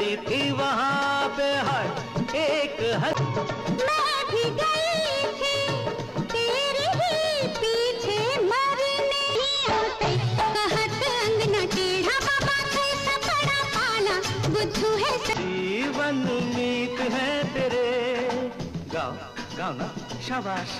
गई थी वहाँ पे हर एक मैं भी गई थी तेरे ही पीछे मरने होते कहत अंगना टेढ़ा बाबा थे सपड़ा पाला बुद्धू है जीवन उम्मीद है तेरे। गाओ गाओ ना, शाबाश।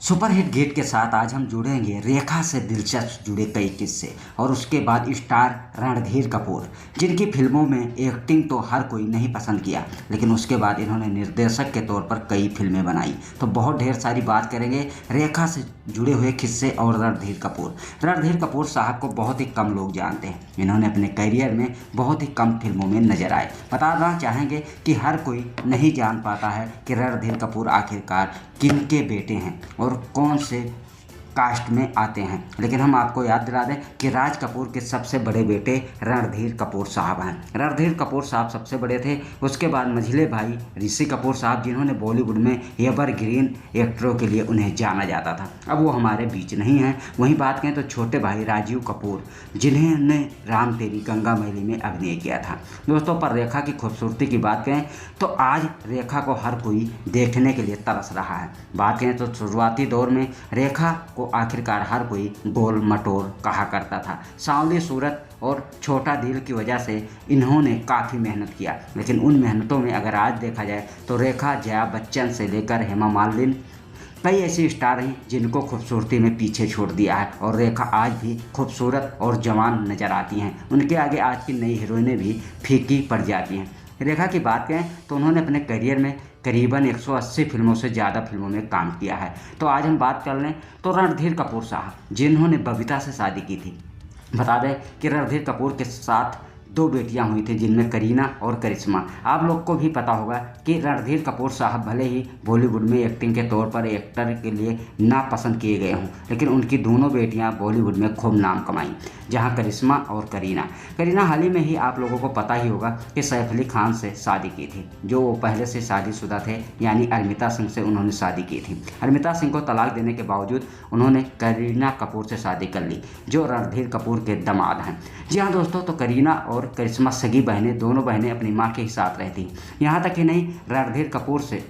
सुपरहिट गेट के साथ आज हम जुड़ेंगे रेखा से दिलचस्प जुड़े कई किस्से और उसके बाद स्टार रणधीर कपूर, जिनकी फिल्मों में एक्टिंग तो हर कोई नहीं पसंद किया, लेकिन उसके बाद इन्होंने निर्देशक के तौर पर कई फिल्में बनाई। तो बहुत ढेर सारी बात करेंगे रेखा से जुड़े हुए किस्से और रणधीर कपूर। रणधीर कपूर साहब को बहुत ही कम लोग जानते हैं। इन्होंने अपने करियर में बहुत ही कम फिल्मों में नजर आए। बताना चाहेंगे कि हर कोई नहीं जान पाता है कि रणधीर कपूर आखिरकार किनके बेटे हैं और कौन से कास्ट में आते हैं, लेकिन हम आपको याद दिला दें कि राज कपूर के सबसे बड़े बेटे रणधीर कपूर साहब हैं। रणधीर कपूर साहब सबसे बड़े थे। उसके बाद मझिले भाई ऋषि कपूर साहब, जिन्होंने बॉलीवुड में एवरग्रीन एक्टरों के लिए उन्हें जाना जाता था, अब वो हमारे बीच नहीं हैं। वहीं बात करें तो छोटे भाई राजीव कपूर, जिन्होंने राम तेरी गंगा मैली में अभिनय किया था। दोस्तों, पर रेखा की खूबसूरती की बात करें तो आज रेखा को हर कोई देखने के लिए तरस रहा है। बात करें तो शुरुआती दौर में रेखा को आखिरकार हर कोई गोल मटोर कहा करता था। सांवली सूरत और छोटा दिल की वजह से इन्होंने काफ़ी मेहनत किया, लेकिन उन मेहनतों में अगर आज देखा जाए तो रेखा जया बच्चन से लेकर हेमा मालिनी कई ऐसे स्टार हैं जिनको खूबसूरती में पीछे छोड़ दिया है, और रेखा आज भी खूबसूरत और जवान नज़र आती हैं। उनके आगे आज की नई हीरोइनें भी फीकी पड़ जाती हैं। रेखा की बात करें तो उन्होंने अपने करियर में करीबन 180 फिल्मों से ज़्यादा फिल्मों में काम किया है। तो आज हम बात कर लें तो रणधीर कपूर साहब, जिन्होंने बबीता से शादी की थी। बता दें कि रणधीर कपूर के साथ 2 बेटियां हुई थी, जिनमें करीना और करिश्मा। आप लोग को भी पता होगा कि रणधीर कपूर साहब भले ही बॉलीवुड में एक्टिंग के तौर पर एक्टर के लिए नापसंद किए गए हों, लेकिन उनकी दोनों बेटियां बॉलीवुड में खूब नाम कमाई, जहां करिश्मा और करीना हाल ही में ही आप लोगों को पता ही होगा कि सैफ अली खान से शादी की थी, जो वो पहले से शादीशुदा थे, यानी अरमिता सिंह से उन्होंने शादी की थी। अरमिता सिंह को तलाक देने के बावजूद उन्होंने करीना कपूर से शादी कर ली, जो रणधीर कपूर के दामाद हैं। जी हाँ दोस्तों, तो करीना और करिश्मा सगी बहनें, दोनों बहनें अपनी मां के ही साथ रहती। यहाँ तक ही नहीं, रणधीर कपूर से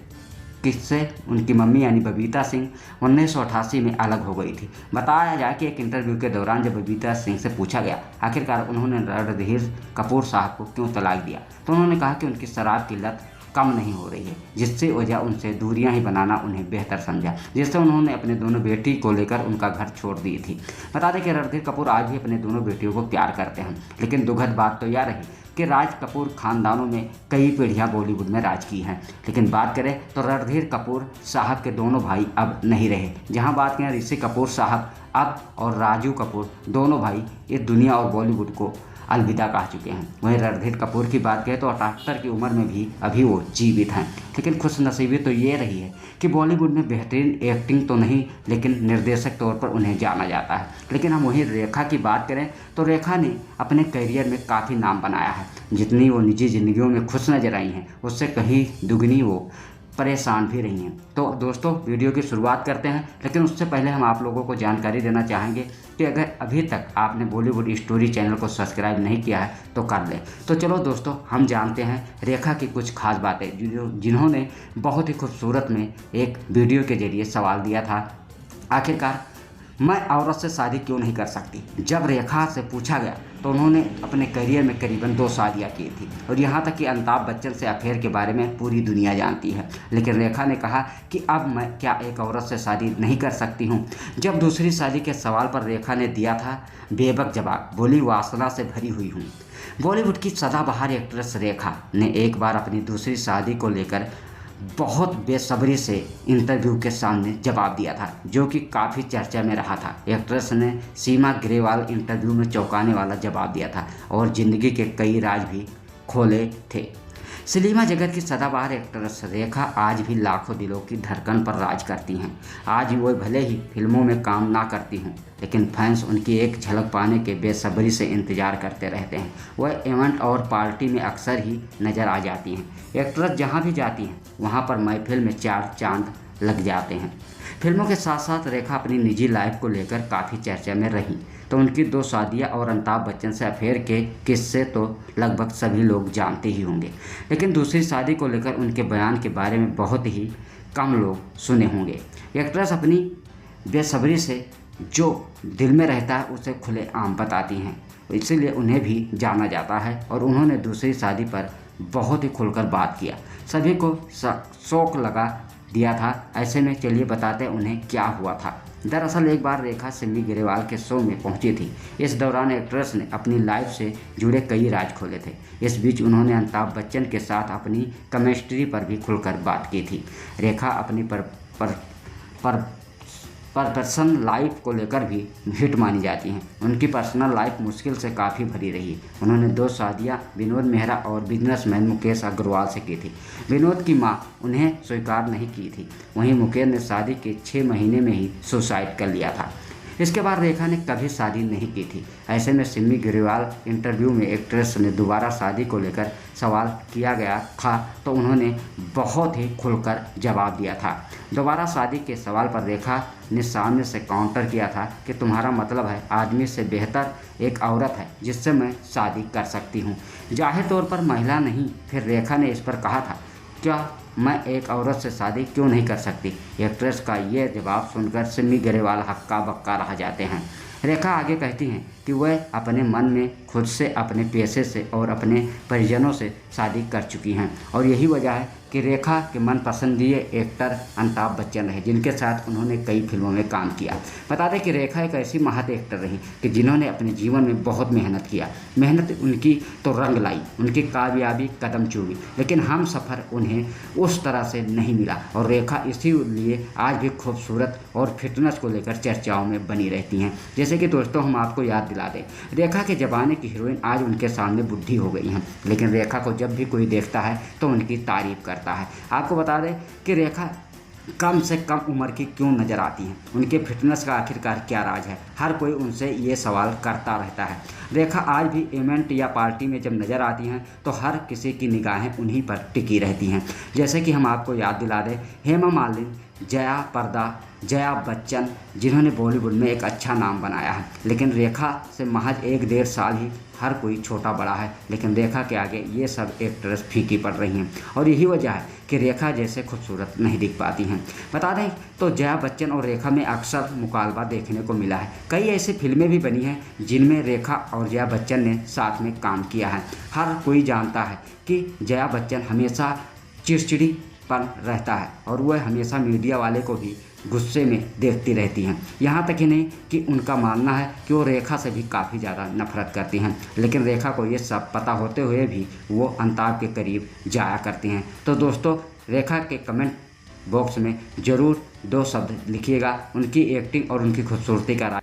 किससे उनकी मम्मी यानी बबीता सिंह 1988 में अलग हो गई थी। बताया जाए कि एक इंटरव्यू के दौरान जब बबीता सिंह से पूछा गया आखिरकार उन्होंने रणधीर कपूर साहब को क्यों तलाक दिया, तो उन्होंने कहा कि उनकी शराब की लत कम नहीं हो रही है, जिससे वजह उनसे दूरियां ही बनाना उन्हें बेहतर समझा, जिससे उन्होंने अपने दोनों बेटी को लेकर उनका घर छोड़ दी थी। बता दें कि रणधीर कपूर आज भी अपने दोनों बेटियों को प्यार करते हैं, लेकिन दुखद बात तो यह रही कि राज कपूर खानदानों में कई पीढ़ियां बॉलीवुड में राज की हैं। लेकिन बात करें तो रणधीर कपूर साहब के दोनों भाई अब नहीं रहे। जहां बात करें ऋषि कपूर साहब अब और राजू कपूर, दोनों भाई इस दुनिया और बॉलीवुड को अलविदा कह चुके हैं। वहीं रणधीर कपूर की बात करें तो 78 की उम्र में भी अभी वो जीवित हैं। लेकिन खुशनसीबी तो ये रही है कि बॉलीवुड में बेहतरीन एक्टिंग तो नहीं, लेकिन निर्देशक तौर पर उन्हें जाना जाता है। लेकिन हम वहीं रेखा की बात करें तो रेखा ने अपने करियर में काफ़ी नाम बनाया है। जितनी वो निजी ज़िंदगियों में खुश नजर आई हैं, उससे कहीं दुगनी वो परेशान भी रही हैं। तो दोस्तों, वीडियो की शुरुआत करते हैं, लेकिन उससे पहले हम आप लोगों को जानकारी देना चाहेंगे कि अगर अभी तक आपने बॉलीवुड स्टोरी चैनल को सब्सक्राइब नहीं किया है तो कर लें। तो चलो दोस्तों, हम जानते हैं रेखा की कुछ खास बातें, जिन्होंने बहुत ही खूबसूरत में एक वीडियो के जरिए सवाल दिया था, आखिरकार मैं औरत से शादी क्यों नहीं कर सकती। जब रेखा से पूछा गया तो उन्होंने अपने करियर में करीबन 2 शादियाँ की थी, और यहाँ तक कि अमिताभ बच्चन से अफेयर के बारे में पूरी दुनिया जानती है। लेकिन रेखा ने कहा कि अब मैं क्या एक औरत से शादी नहीं कर सकती हूँ। जब दूसरी शादी के सवाल पर रेखा ने दिया था बेबक जवाब, बोली वासना से भरी हुई हूँ। बॉलीवुड की सदाबहार एक्ट्रेस रेखा ने एक बार अपनी दूसरी शादी को लेकर बहुत बेसब्री से इंटरव्यू के सामने जवाब दिया था, जो कि काफ़ी चर्चा में रहा था। एक्ट्रेस ने सीमा ग्रेवाल इंटरव्यू में चौंकाने वाला जवाब दिया था और ज़िंदगी के कई राज भी खोले थे। सिनेमा जगत की सदाबहार एक्ट्रेस रेखा आज भी लाखों दिलों की धड़कन पर राज करती हैं। आज वो भले ही फिल्मों में काम ना करती हूँ, लेकिन फैंस उनकी एक झलक पाने के बेसब्री से इंतजार करते रहते हैं। वह इवेंट और पार्टी में अक्सर ही नज़र आ जाती हैं। एक्ट्रेस जहाँ भी जाती हैं वहाँ पर महफिल में 4 चांद लग जाते हैं। फिल्मों के साथ साथ रेखा अपनी निजी लाइफ को लेकर काफ़ी चर्चा में रही। तो उनकी 2 शादियां और अमिताभ बच्चन से अफेयर के किस्से तो लगभग सभी लोग जानते ही होंगे, लेकिन दूसरी शादी को लेकर उनके बयान के बारे में बहुत ही कम लोग सुने होंगे। एक्ट्रेस अपनी बेसब्री से जो दिल में रहता है उसे खुलेआम बताती हैं, इसीलिए उन्हें भी जाना जाता है और उन्होंने दूसरी शादी पर बहुत ही खुलकर बात किया। सभी को शौक लगा दिया था। ऐसे में चलिए बताते हैं उन्हें क्या हुआ था। दरअसल एक बार रेखा सिम्मी ग्रेवाल के शो में पहुंची थी। इस दौरान एक्ट्रेस ने अपनी लाइफ से जुड़े कई राज खोले थे। इस बीच उन्होंने अमिताभ बच्चन के साथ अपनी केमिस्ट्री पर भी खुलकर बात की थी। रेखा अपनी पर्सनल लाइफ को लेकर भी हिट मानी जाती हैं। उनकी पर्सनल लाइफ मुश्किल से काफ़ी भरी रही। उन्होंने 2 शादियां विनोद मेहरा और बिजनेसमैन मुकेश अग्रवाल से की थी। विनोद की मां उन्हें स्वीकार नहीं की थी। वहीं मुकेश ने शादी के 6 महीने में ही सुसाइड कर लिया था। इसके बाद रेखा ने कभी शादी नहीं की थी। ऐसे में सिम्मी ग्रेवाल इंटरव्यू में एक्ट्रेस ने दोबारा शादी को लेकर सवाल किया गया था तो उन्होंने बहुत ही खुलकर जवाब दिया था। दोबारा शादी के सवाल पर रेखा ने सामने से काउंटर किया था कि तुम्हारा मतलब है आदमी से बेहतर एक औरत है जिससे मैं शादी कर सकती हूँ। जाहिर तौर पर महिला नहीं। फिर रेखा ने इस पर कहा था, क्या मैं एक औरत से शादी क्यों नहीं कर सकती। एक्ट्रेस का ये जवाब सुनकर सिम्मी ग्रेवाल हक्का बक्का रह जाते हैं। रेखा आगे कहती हैं कि वह अपने मन में खुद से, अपने पेशे से और अपने परिजनों से शादी कर चुकी हैं और यही वजह है कि रेखा के मन पसंदीदा एक्टर अमिताभ बच्चन रहे जिनके साथ उन्होंने कई फिल्मों में काम किया। बता दें कि रेखा एक ऐसी महत एक्टर रही कि जिन्होंने अपने जीवन में बहुत मेहनत किया। मेहनत उनकी तो रंग लाई, उनकी कामयाबी कदम चूमी, लेकिन हम सफ़र उन्हें उस तरह से नहीं मिला और रेखा इसीलिए आज भी खूबसूरत और फिटनेस को लेकर चर्चाओं में बनी रहती हैं। जैसे कि दोस्तों हम आपको याद दिला दें, रेखा के ज़माने की हीरोइन आज उनके सामने बुढ़ी हो गई हैं, लेकिन रेखा को जब भी कोई देखता है तो उनकी तारीफ़ करता है। आपको बता दें कि रेखा कम से कम उम्र की क्यों नज़र आती हैं, उनके फिटनेस का आखिरकार क्या राज है। हर कोई उनसे ये सवाल करता रहता है। रेखा आज भी इवेंट या पार्टी में जब नज़र आती हैं तो हर किसी की निगाहें उन्हीं पर टिकी रहती हैं। जैसे कि हम आपको याद दिला दें, हेमा मालिनी, जया प्रदा, जया बच्चन जिन्होंने बॉलीवुड में एक अच्छा नाम बनाया है, लेकिन रेखा से महज 1-1.5 साल ही हर कोई छोटा बड़ा है, लेकिन रेखा के आगे ये सब एक्ट्रेस फीकी पड़ रही हैं और यही वजह है कि रेखा जैसे खूबसूरत नहीं दिख पाती हैं। बता दें तो जया बच्चन और रेखा में अक्सर मुकालबा देखने को मिला है। कई ऐसी फिल्में भी बनी हैं जिनमें रेखा और जया बच्चन ने साथ में काम किया है। हर कोई जानता है कि जया बच्चन हमेशा चिड़चिड़ीपन रहता है और वह हमेशा मीडिया वाले को भी गुस्से में देखती रहती हैं। यहाँ तक ही नहीं कि उनका मानना है कि वो रेखा से भी काफ़ी ज़्यादा नफरत करती हैं, लेकिन रेखा को ये सब पता होते हुए भी वो अमिताभ के करीब जाया करती हैं। तो दोस्तों रेखा के कमेंट बॉक्स में ज़रूर 2 शब्द लिखिएगा, उनकी एक्टिंग और उनकी खूबसूरती का